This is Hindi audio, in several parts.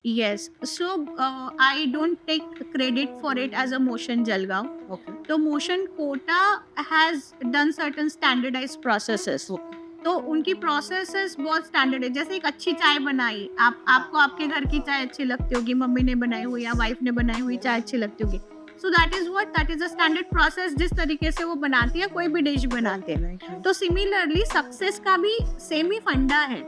Yes. So I don't take credit for it as a Motion Jalgaon. Okay. तो Motion Kota has done certain standardised processes. Okay. तो उनकी प्रोसेसेस बहुत स्टैंडर्ड है। जैसे एक अच्छी चाय बनाई, आपको आपके घर की चाय अच्छी लगती होगी, मम्मी ने बनाई हुई या वाइफ ने बनाई हुई चाय अच्छी लगती होगी। So that is a standard process, जिस तरीके से वो बनाती है कोई भी डिश बनाते हैं। तो सिमिलरली सक्सेस का भी सेम ही फंडा है।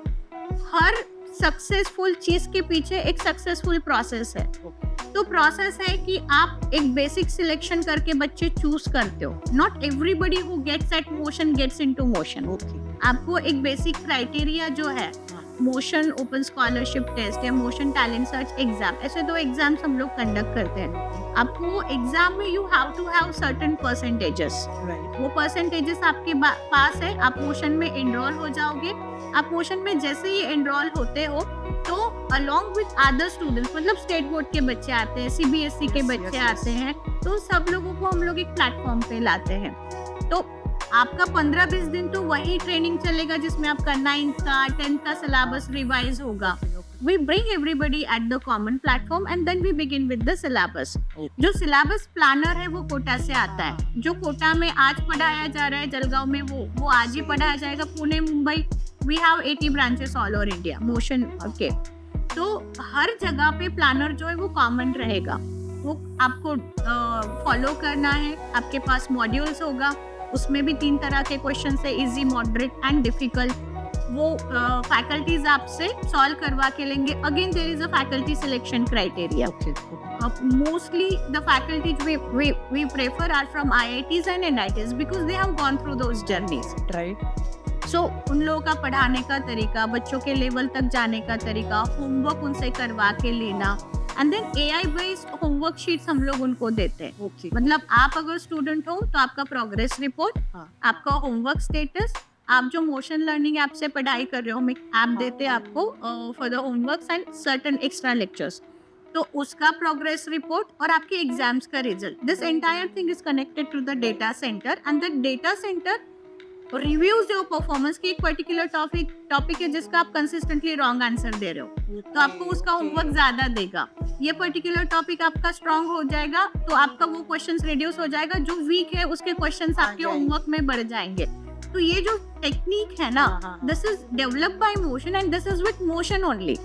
हर सक्सेसफुल चीज के पीछे एक सक्सेसफुल प्रोसेस है। तो प्रोसेस है कि आप एक बेसिक सिलेक्शन करके बच्चे चूज करते हो। Not everybody who gets at Motion gets into Motion. आपको एक बेसिक क्राइटेरिया जो है, मोशन ओपन स्कॉलरशिप टेस्ट या मोशन टैलेंट सर्च एग्जाम, ऐसे 2 एग्जाम्स हम लोग कंडक्ट करते हैं। आपको एग्जाम में you have to have certain percentages. वो परसेंटेजेस आपके पास है, आप मोशन में एनरोल हो जाओगे। आप मोशन में जैसे ही एनरोल होते हो तो अलॉन्ग विद अदर स्टूडेंट्स, मतलब स्टेट बोर्ड के बच्चे आते हैं, सीबीएसई के बच्चे आते हैं, तो सब लोगों को हम लोग एक प्लेटफॉर्म पे लाते हैं। तो आपका 15-20 दिन तो वही ट्रेनिंग चलेगा जिसमें आपका 9th का 10th का सिलेबस रिवाइज होगा। We bring everybody at the common platform and then we begin with the syllabus. जो सिलेबस प्लानर है वो कोटा से आता है। जो कोटा में आज पढ़ाया जा रहा है जलगांव में, वो आज ही पढ़ाया जाएगा। Pune, Mumbai, we have 80 branches all over India motion के। तो हर जगह पे प्लानर जो है वो कॉमन रहेगा। वो आपको फॉलो करना है। आपके पास मॉड्यूल्स होगा, उसमें भी 3 तरह के क्वेश्चन है, इजी, मॉडरेट एंड डिफिकल्ट। वो फैकल्टीज आपसे सॉल्व करवा के लेंगे। Again there is a faculty selection criteria. Mostly the faculties we prefer are from IITs and NITs because they have gone through those journeys. Right. So उन लोगों का पढ़ाने का तरीका, बच्चों के लेवल तक जाने का तरीका, होमवर्क उनसे करवा के लेना, and then AI based homework sheets हम लोग उनको देते हैं। Okay. मतलब आप अगर स्टूडेंट हो तो आपका प्रोग्रेस रिपोर्ट, आपका होमवर्क स्टेटस, आप जो मोशन लर्निंग ऐप से पढ़ाई कर रहे हो, हम एक ऐप देते हैं आपको for the homeworks and certain extra lectures, तो उसका प्रोग्रेस रिपोर्ट और आपके एग्जाम्स का result. This entire thing is connected to the data centre and the data centre reviews your performance की एक पर्टिकुलर टॉपिक है जिसका आप कंसिस्टेंटली रॉन्ग आंसर दे रहे हो, तो आपको उसका होमवर्क ज्यादा देगा। ये पर्टिकुलर टॉपिक आपका स्ट्रांग हो जाएगा तो आपका वो क्वेश्चंस रिड्यूस हो जाएगा। जो वीक है उसके क्वेश्चंस आपके होमवर्क में बढ़ जाएंगे। तो ये जो टेक्निक है ना, this is developed by motion and this is with motion only.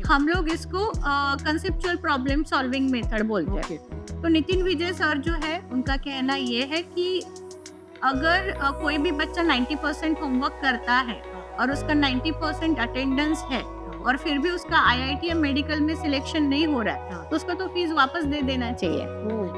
हम लोग इसको कंसेप्चुअल प्रॉब्लम सॉल्विंग मेथड बोलते हैं। तो नितिन विजय सर जो है, उनका कहना ये है कि अगर कोई भी बच्चा 90% होमवर्क करता है और उसका 90% अटेंडेंस है और फिर भी उसका IIT या मेडिकल में सिलेक्शन नहीं हो रहा है, तो उसका तो फीस वापस दे देना चाहिए।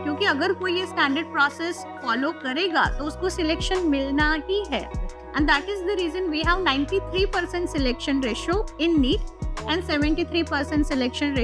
क्योंकि अगर कोई ये स्टैंडर्ड प्रोसेस फॉलो करेगा तो उसको सिलेक्शन मिलना ही है। And that is the reason we have 93% selection ratio in NEET and 73% selection